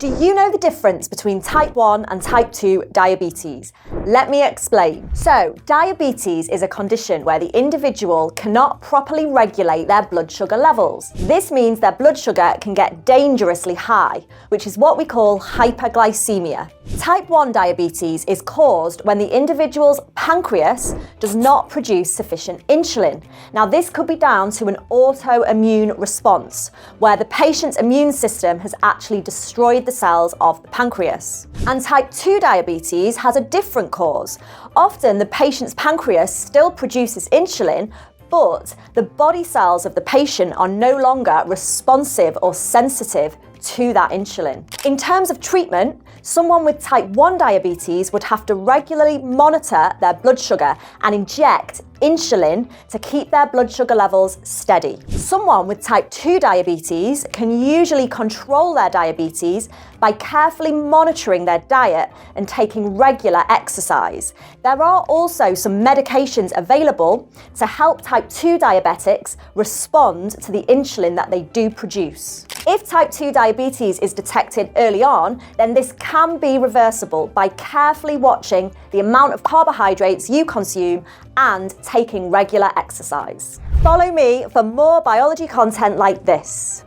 Do you know the difference between type 1 and type 2 diabetes? Let me explain. So, diabetes is a condition where the individual cannot properly regulate their blood sugar levels. This means their blood sugar can get dangerously high, which is what we call hyperglycemia. Type 1 diabetes is caused when the individual's pancreas does not produce sufficient insulin. Now, this could be down to an autoimmune response, where the patient's immune system has actually destroyed the cells of the pancreas. And type 2 diabetes has a different cause. Often the patient's pancreas still produces insulin, but the body cells of the patient are no longer responsive or sensitive to that insulin. In terms of treatment, someone with type 1 diabetes would have to regularly monitor their blood sugar and inject insulin to keep their blood sugar levels steady. Someone with type 2 diabetes can usually control their diabetes by carefully monitoring their diet and taking regular exercise. There are also some medications available to help type 2 diabetics respond to the insulin that they do produce. If type 2 diabetes is detected early on, then this can be reversible by carefully watching the amount of carbohydrates you consume and taking regular exercise. Follow me for more biology content like this.